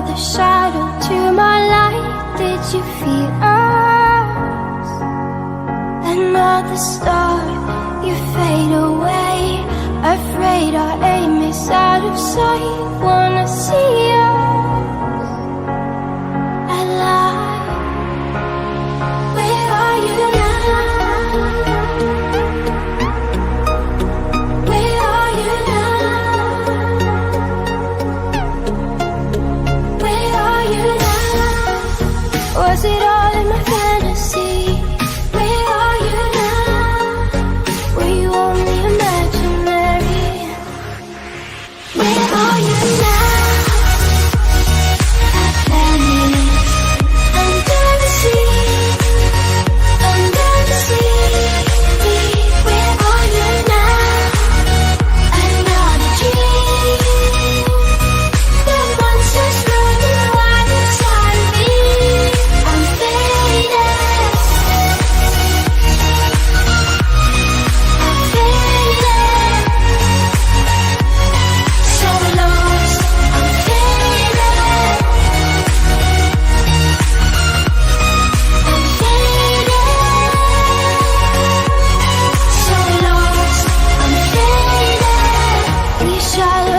the shadow to my light. Did you feel us? Another star, you fade away. Afraid our aim is out of sight. Wanna see us alive. Where are you now? Where are you now? Where are you now? Was it all in my fantasy? Where are you now? Were you only imaginary? Where are you now? I vanished under the sea, under the sea. Where are you now? Another dream. The monsters running wild inside of me. I'm faded. I'm faded. So lost. I'm faded. I'm faded. So lost. I'm faded. These shallow